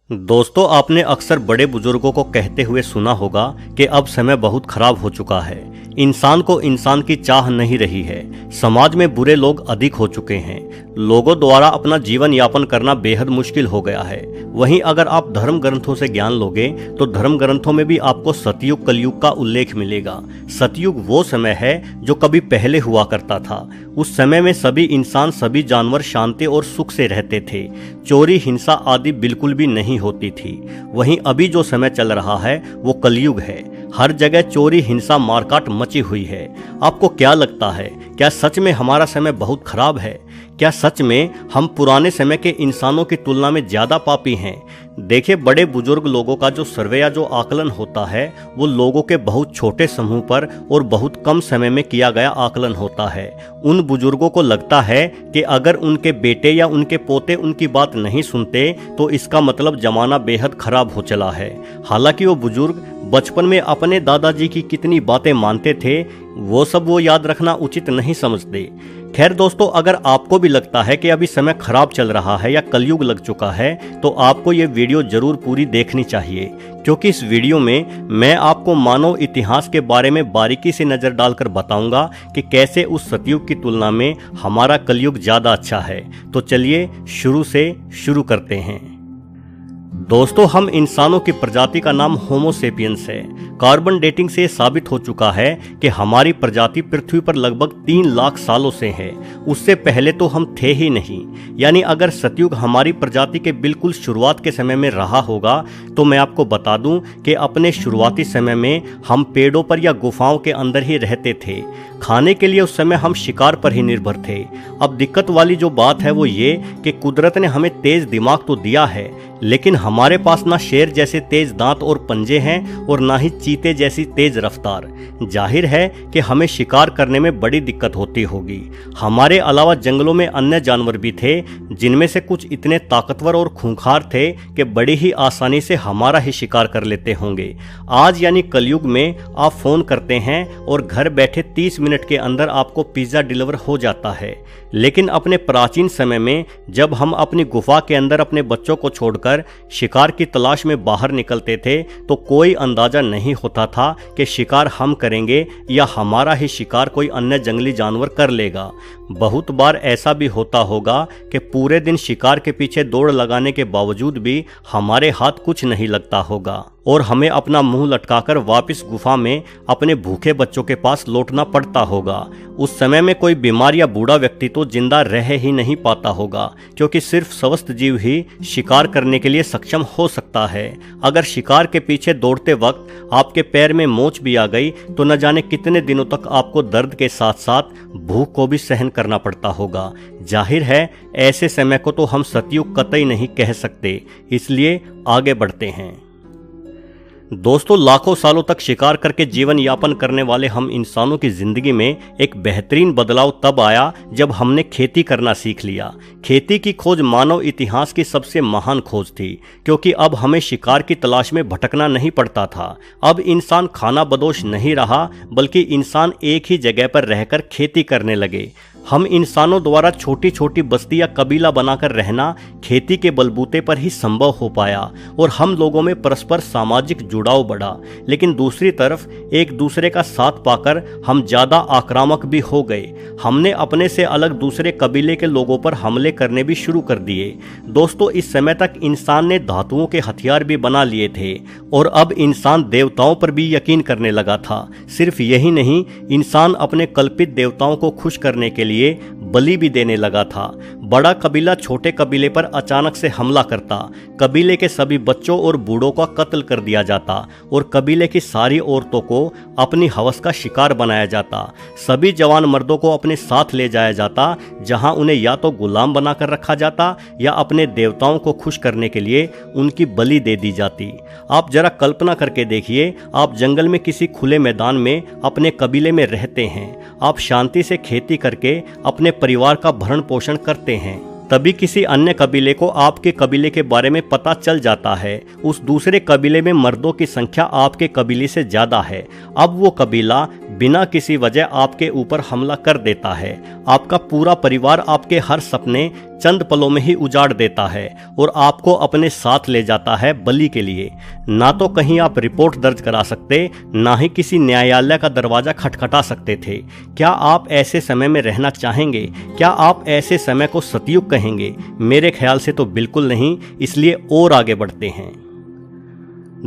दोस्तों, आपने अक्सर बड़े बुजुर्गों को कहते हुए सुना होगा कि अब समय बहुत खराब हो चुका है। इंसान को इंसान की चाह नहीं रही है। समाज में बुरे लोग अधिक हो चुके हैं। लोगों द्वारा अपना जीवन यापन करना बेहद मुश्किल हो गया है। वहीं अगर आप धर्म ग्रंथों से ज्ञान लोगे तो धर्म ग्रंथों में भी आपको सतयुग कलयुग का उल्लेख मिलेगा। सतयुग वो समय है जो कभी पहले हुआ करता था। उस समय में सभी इंसान, सभी जानवर शांति और सुख से रहते थे। चोरी, हिंसा आदि बिल्कुल भी नहीं होती थी। वहीं अभी जो समय चल रहा है वो कलयुग है। हर जगह चोरी, हिंसा, मारकाट मची हुई है। आपको क्या लगता है, क्या सच में हमारा समय बहुत खराब है? क्या सच में हम पुराने समय के इंसानों की तुलना में ज्यादा पापी हैं? देखिए, बड़े बुजुर्ग लोगों का जो सर्वे या जो आकलन होता है वो लोगों के बहुत छोटे समूह पर और बहुत कम समय में किया गया आकलन होता है। उन बुजुर्गों को लगता है कि अगर उनके बेटे या उनके पोते उनकी बात नहीं सुनते तो इसका मतलब जमाना बेहद खराब हो चला है। हालांकि वो बुजुर्ग बचपन में अपने दादाजी की कितनी बातें मानते थे वो सब वो याद रखना उचित नहीं समझते। खैर दोस्तों, अगर आपको भी लगता है कि अभी समय खराब चल रहा है या कलयुग लग चुका है तो आपको ये वीडियो जरूर पूरी देखनी चाहिए, क्योंकि इस वीडियो में मैं आपको मानव इतिहास के बारे में बारीकी से नजर डालकर बताऊंगा कि कैसे उस सतयुग की तुलना में हमारा कलयुग ज्यादा अच्छा है। तो चलिए शुरू से शुरू करते हैं। दोस्तों, हम इंसानों की प्रजाति का नाम होमो सेपियंस है। कार्बन डेटिंग से साबित हो चुका है कि हमारी प्रजाति पृथ्वी पर लगभग 3 लाख सालों से है। उससे पहले तो हम थे ही नहीं। यानी अगर सतयुग हमारी प्रजाति के बिल्कुल शुरुआत के समय में रहा होगा तो मैं आपको बता दूं कि अपने शुरुआती समय में हम पेड़ों पर या गुफाओं के अंदर ही रहते थे। खाने के लिए उस समय हम शिकार पर ही निर्भर थे। अब दिक्कत वाली जो बात है वो ये कि कुदरत ने हमें तेज दिमाग तो दिया है, लेकिन हमारे पास ना शेर जैसे तेज दांत और पंजे हैं और ना ही चीते जैसी तेज रफ्तार। जाहिर है कि हमें शिकार करने में बड़ी दिक्कत होती होगी। हमारे अलावा जंगलों में अन्य जानवर भी थे जिनमें से कुछ इतने ताकतवर और खूंखार थे कि बड़ी ही आसानी से हमारा ही शिकार कर लेते होंगे। आज यानी कलयुग में आप फोन करते हैं और घर बैठे 30 मिनट के अंदर आपको पिज्जा डिलीवर हो जाता है। लेकिन अपने प्राचीन समय में जब हम अपनी गुफा के अंदर अपने बच्चों को छोड़कर शिकार की तलाश में बाहर निकलते थे तो कोई अंदाजा नहीं होता था कि शिकार हम करेंगे या हमारा ही शिकार कोई अन्य जंगली जानवर कर लेगा। बहुत बार ऐसा भी होता होगा कि पूरे दिन शिकार के पीछे दौड़ लगाने के बावजूद भी हमारे हाथ कुछ नहीं लगता होगा और हमें अपना मुंह लटकाकर वापस गुफा में अपने भूखे बच्चों के पास लौटना पड़ता होगा। उस समय में कोई बीमार या बूढ़ा व्यक्ति तो जिंदा रह ही नहीं पाता होगा, क्योंकि सिर्फ स्वस्थ जीव ही शिकार करने के लिए सक्षम हो सकता है। अगर शिकार के पीछे दौड़ते वक्त आपके पैर में मोच भी आ गई तो न जाने कितने दिनों तक आपको दर्द के साथ साथ भूख को भी सहन करना पड़ता होगा। जाहिर है ऐसे समय को तो हम सतयुग कतई नहीं कह सकते। इसलिए आगे बढ़ते हैं। दोस्तों, लाखों सालों तक शिकार करके जीवन यापन करने वाले हम इंसानों की जिंदगी में एक बेहतरीन बदलाव तब आया जब हमने खेती करना सीख लिया। खेती की खोज मानव इतिहास की सबसे महान खोज थी, क्योंकि अब हमें शिकार की तलाश में भटकना नहीं पड़ता था। अब इंसान खाना बदोश नहीं रहा, बल्कि इंसान एक ही जगह पर रहकर खेती करने लगे। हम इंसानों द्वारा छोटी छोटी बस्ती या कबीला बनाकर रहना खेती के बलबूते पर ही संभव हो पाया और हम लोगों में परस्पर सामाजिक जुड़ाव बढ़ा। लेकिन दूसरी तरफ एक दूसरे का साथ पाकर हम ज्यादा आक्रामक भी हो गए। हमने अपने से अलग दूसरे कबीले के लोगों पर हमले करने भी शुरू कर दिए। दोस्तों, इस समय तक इंसान ने धातुओं के हथियार भी बना लिए थे और अब इंसान देवताओं पर भी यकीन करने लगा था। सिर्फ यही नहीं, इंसान अपने कल्पित देवताओं को खुश करने के लिए बलि भी देने लगा था। बड़ा कबीला छोटे कबीले पर अचानक से हमला करता, कबीले के सभी बच्चों और बूढ़ों का कत्ल कर दिया जाता और कबीले की सारी औरतों को अपनी हवस का शिकार बनाया जाता। सभी जवान मर्दों को अपने साथ ले जाया जाता, जहां उन्हें या तो गुलाम बनाकर रखा जाता या अपने देवताओं को खुश करने के लिए उनकी बलि दे दी जाती। आप जरा कल्पना करके देखिए, आप जंगल में किसी खुले मैदान में अपने कबीले में रहते हैं। आप शांति से खेती करके अपने परिवार का भरण पोषण करते हैं। तभी किसी अन्य कबीले को आपके कबीले के बारे में पता चल जाता है। उस दूसरे कबीले में मर्दों की संख्या आपके कबीले से ज्यादा है। अब वो कबीला बिना किसी वजह आपके ऊपर हमला कर देता है। आपका पूरा परिवार आपके हर सपने चंद पलों में ही उजाड़ देता है और आपको अपने साथ ले जाता है बलि के लिए। ना तो कहीं आप रिपोर्ट दर्ज करा सकते, ना ही किसी न्यायालय का दरवाजा खटखटा सकते थे। क्या आप ऐसे समय में रहना चाहेंगे? क्या आप ऐसे समय को सतयुग कहेंगे? मेरे ख्याल से तो बिल्कुल नहीं, इसलिए और आगे बढ़ते हैं।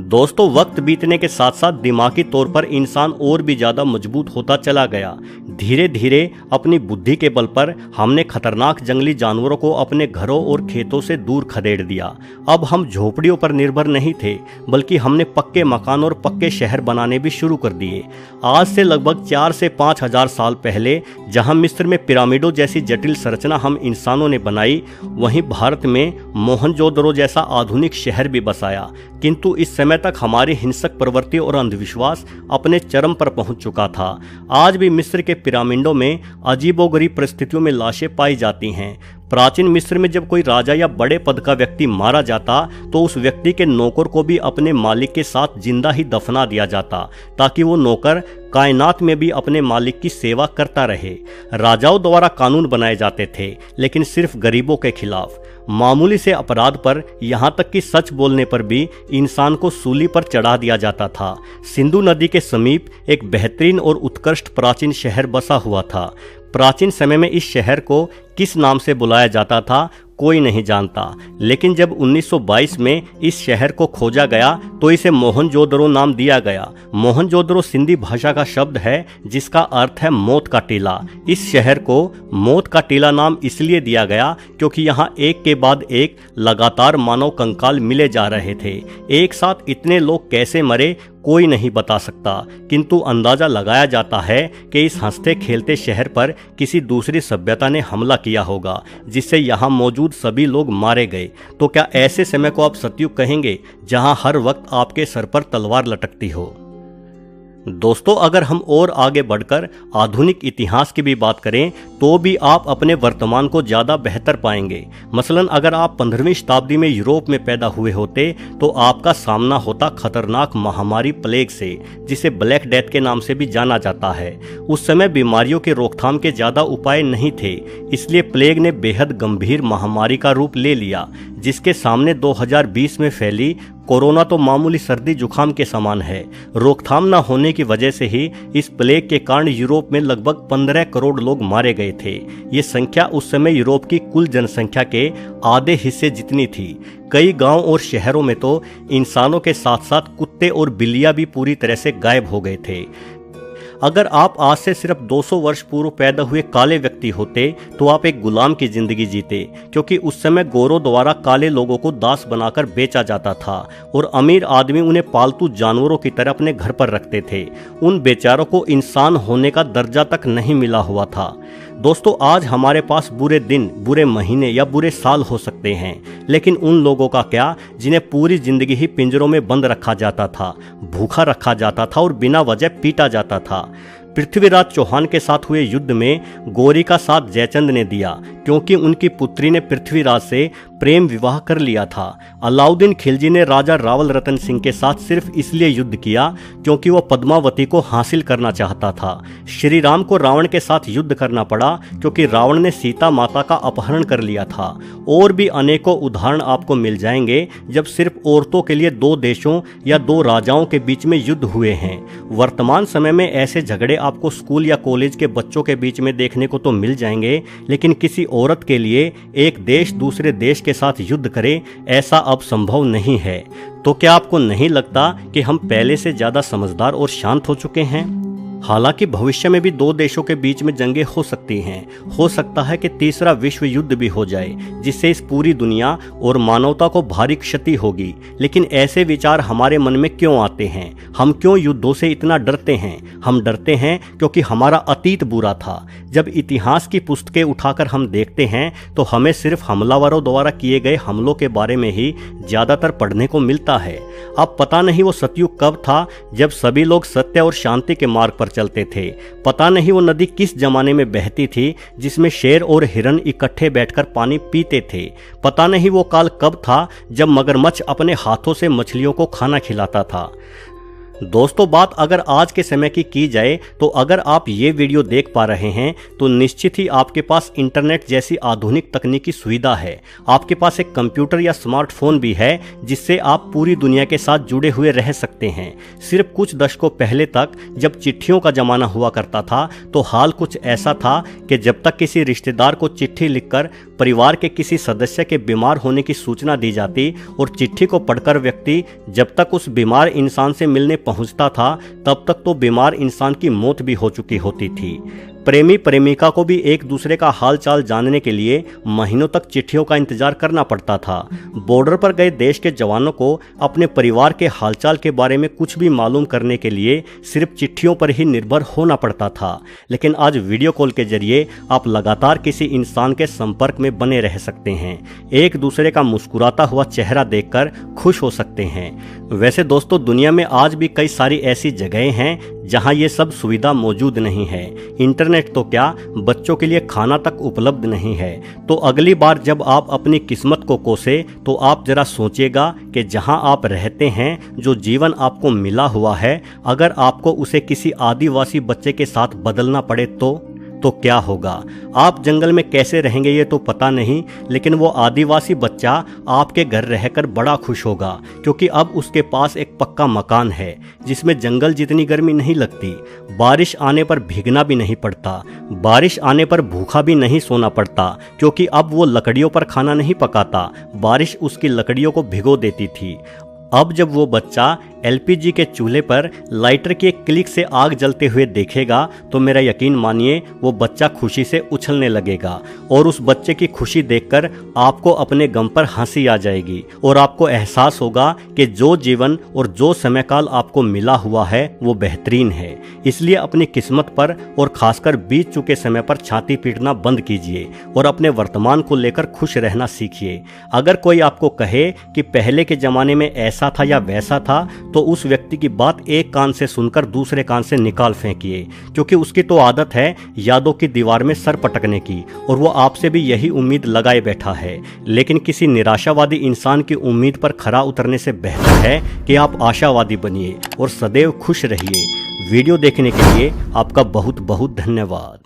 दोस्तों, वक्त बीतने के साथ साथ दिमागी तौर पर इंसान और भी ज्यादा मजबूत होता चला गया। धीरे धीरे अपनी बुद्धि के बल पर हमने खतरनाक जंगली जानवरों को अपने घरों और खेतों से दूर खदेड़ दिया। अब हम झोपड़ियों पर निर्भर नहीं थे, बल्कि हमने पक्के मकान और पक्के शहर बनाने भी शुरू कर दिए। आज से लगभग 4 से 5 हजार साल पहले जहां मिस्र में पिरामिडों जैसी जटिल संरचना हम इंसानों ने बनाई, वहीं भारत में मोहनजोदड़ो जैसा आधुनिक शहर भी बसाया। किंतु इस समय तक हमारी हिंसक प्रवृत्ति और अंधविश्वास अपने चरम पर पहुंच चुका था। आज भी मिस्र के पिरामिडों में अजीबोगरीब परिस्थितियों में लाशें पाई जाती हैं। प्राचीन मिस्र में जब कोई राजा या बड़े पद का व्यक्ति मारा जाता तो उस व्यक्ति के नौकर को भी अपने मालिक के साथ जिंदा ही दफना दिया जाता, ताकि वो नौकर कायनात में भी अपने मालिक की सेवा करता रहे। राजाओं द्वारा कानून बनाए जाते थे, लेकिन सिर्फ गरीबों के खिलाफ। मामूली से अपराध पर, यहाँ तक कि सच बोलने पर भी इंसान को सूली पर चढ़ा दिया जाता था। सिंधु नदी के समीप एक बेहतरीन और उत्कृष्ट प्राचीन शहर बसा हुआ था। प्राचीन समय में इस शहर को किस नाम से बुलाया जाता था कोई नहीं जानता, लेकिन जब 1922 में इस शहर को खोजा गया तो इसे मोहनजोदड़ो नाम दिया गया। मोहनजोदड़ो सिंधी भाषा का शब्द है जिसका अर्थ है मौत का टीला। इस शहर को मौत का टीला नाम इसलिए दिया गया क्योंकि यहाँ एक के बाद एक लगातार मानव कंकाल मिले जा रहे थे। एक साथ इतने लोग कैसे मरे कोई नहीं बता सकता, किंतु अंदाजा लगाया जाता है कि इस हंसते खेलते शहर पर किसी दूसरी सभ्यता ने हमला किया होगा, जिससे यहाँ मौजूद सभी लोग मारे गए। तो क्या ऐसे समय को आप सतयुग कहेंगे जहाँ हर वक्त आपके सर पर तलवार लटकती हो? दोस्तों, अगर हम और आगे बढ़कर आधुनिक इतिहास की भी बात करें तो भी आप अपने वर्तमान को ज़्यादा बेहतर पाएंगे। मसलन अगर आप 15वीं शताब्दी में यूरोप में पैदा हुए होते तो आपका सामना होता खतरनाक महामारी प्लेग से, जिसे ब्लैक डेथ के नाम से भी जाना जाता है। उस समय बीमारियों के रोकथाम के ज़्यादा उपाय नहीं थे, इसलिए प्लेग ने बेहद गंभीर महामारी का रूप ले लिया, जिसके सामने 2020 में फैली कोरोना तो मामूली सर्दी जुकाम के समान है। रोकथाम न होने की वजह से ही इस प्लेग के कारण यूरोप में लगभग 15 करोड़ लोग मारे गए थे। ये संख्या उस समय यूरोप की कुल जनसंख्या के आधे हिस्से जितनी थी। कई गांव और शहरों में तो इंसानों के साथ साथ कुत्ते और बिल्लियां भी पूरी तरह से गायब हो गए थे। अगर आप आज से सिर्फ 200 वर्ष पूर्व पैदा हुए काले व्यक्ति होते तो आप एक गुलाम की जिंदगी जीते, क्योंकि उस समय गोरों द्वारा काले लोगों को दास बनाकर बेचा जाता था और अमीर आदमी उन्हें पालतू जानवरों की तरह अपने घर पर रखते थे। उन बेचारों को इंसान होने का दर्जा तक नहीं मिला हुआ था। दोस्तों, आज हमारे पास बुरे दिन, बुरे महीने या बुरे साल हो सकते हैं, लेकिन उन लोगों का क्या जिन्हें पूरी जिंदगी ही पिंजरों में बंद रखा जाता था, भूखा रखा जाता था और बिना वजह पीटा जाता था। पृथ्वीराज चौहान के साथ हुए युद्ध में गौरी का साथ जयचंद ने दिया, क्योंकि उनकी पुत्री ने पृथ्वीराज से प्रेम विवाह कर लिया था। अलाउद्दीन खिलजी ने राजा रावल रतन सिंह के साथ सिर्फ इसलिए युद्ध किया क्योंकि वो पद्मावती को हासिल करना चाहता था। श्री राम को रावण के साथ युद्ध करना पड़ा क्योंकि रावण ने सीता माता का अपहरण कर लिया था। और भी अनेकों उदाहरण आपको मिल जाएंगे जब सिर्फ औरतों के लिए 2 देशों या 2 राजाओं के बीच में युद्ध हुए हैं। वर्तमान समय में ऐसे झगड़े आपको स्कूल या कॉलेज के बच्चों के बीच में देखने को तो मिल जाएंगे, लेकिन किसी औरत के लिए एक देश दूसरे देश के साथ युद्ध करे, ऐसा अब संभव नहीं है। तो क्या आपको नहीं लगता कि हम पहले से ज्यादा समझदार और शांत हो चुके हैं? हालांकि भविष्य में भी 2 देशों के बीच में जंगें हो सकती हैं। हो सकता है कि तीसरा विश्व युद्ध भी हो जाए, जिससे इस पूरी दुनिया और मानवता को भारी क्षति होगी। लेकिन ऐसे विचार हमारे मन में क्यों आते हैं? हम क्यों युद्धों से इतना डरते हैं? हम डरते हैं क्योंकि हमारा अतीत बुरा था। जब इतिहास की पुस्तकें उठाकर हम देखते हैं तो हमें सिर्फ हमलावरों द्वारा किए गए हमलों के बारे में ही ज्यादातर पढ़ने को मिलता है। अब पता नहीं वो सतयुग कब था जब सभी लोग सत्य और शांति के मार्ग पर चलते थे। पता नहीं वो नदी किस जमाने में बहती थी जिसमें शेर और हिरन इकट्ठे बैठकर पानी पीते थे। पता नहीं वो काल कब था जब मगरमच्छ अपने हाथों से मछलियों को खाना खिलाता था। दोस्तों, बात अगर आज के समय की जाए तो अगर आप ये वीडियो देख पा रहे हैं तो निश्चित ही आपके पास इंटरनेट जैसी आधुनिक तकनीकी सुविधा है। आपके पास एक कंप्यूटर या स्मार्टफोन भी है जिससे आप पूरी दुनिया के साथ जुड़े हुए रह सकते हैं। सिर्फ कुछ दशकों पहले तक जब चिट्ठियों का जमाना हुआ करता था तो हाल कुछ ऐसा था कि जब तक किसी रिश्तेदार को चिट्ठी लिखकर परिवार के किसी सदस्य के बीमार होने की सूचना दी जाती और चिट्ठी को पढ़कर व्यक्ति जब तक उस बीमार इंसान से मिलने पहुंचता था तब तक तो बीमार इंसान की मौत भी हो चुकी होती थी। प्रेमी प्रेमिका को भी एक दूसरे का हालचाल जानने के लिए महीनों तक चिट्ठियों का इंतजार करना पड़ता था। बॉर्डर पर गए देश के जवानों को अपने परिवार के हालचाल के बारे में कुछ भी मालूम करने के लिए सिर्फ चिट्ठियों पर ही निर्भर होना पड़ता था। लेकिन आज वीडियो कॉल के जरिए आप लगातार किसी इंसान के संपर्क में बने रह सकते हैं, एक दूसरे का मुस्कुराता हुआ चेहरा देखकर खुश हो सकते हैं। वैसे दोस्तों, दुनिया में आज भी कई सारी ऐसी जगहें हैं जहां ये सब सुविधा मौजूद नहीं है। इंटरनेट तो क्या, बच्चों के लिए खाना तक उपलब्ध नहीं है। तो अगली बार जब आप अपनी किस्मत को कोसे तो आप जरा सोचिएगा कि जहां आप रहते हैं, जो जीवन आपको मिला हुआ है, अगर आपको उसे किसी आदिवासी बच्चे के साथ बदलना पड़े तो क्या होगा। आप जंगल में कैसे रहेंगे ये तो पता नहीं, लेकिन वो आदिवासी बच्चा आपके घर रहकर बड़ा खुश होगा क्योंकि अब उसके पास एक पक्का मकान है जिसमें जंगल जितनी गर्मी नहीं लगती, बारिश आने पर भीगना भी नहीं पड़ता, बारिश आने पर भूखा भी नहीं सोना पड़ता क्योंकि अब वो लकड़ियों पर खाना नहीं पकाता, बारिश उसकी लकड़ियों को भिगो देती थी। अब जब वो बच्चा एलपीजी के चूल्हे पर लाइटर की एक क्लिक से आग जलते हुए देखेगा तो मेरा यकीन मानिए वो बच्चा खुशी से उछलने लगेगा और उस बच्चे की खुशी देखकर आपको अपने गम पर हंसी आ जाएगी और आपको एहसास होगा कि जो जीवन और जो समय काल आपको मिला हुआ है वो बेहतरीन है। इसलिए अपनी किस्मत पर और खासकर बीत चुके समय पर छाती पीटना बंद कीजिए और अपने वर्तमान को लेकर खुश रहना सीखिए। अगर कोई आपको कहे कि पहले के जमाने में ऐसा था या वैसा था तो उस व्यक्ति की बात एक कान से सुनकर दूसरे कान से निकाल फेंकिए, क्योंकि उसकी तो आदत है यादों की दीवार में सर पटकने की और वो आपसे भी यही उम्मीद लगाए बैठा है। लेकिन किसी निराशावादी इंसान की उम्मीद पर खरा उतरने से बेहतर है कि आप आशावादी बनिए और सदैव खुश रहिए। वीडियो देखने के लिए आपका बहुत बहुत धन्यवाद।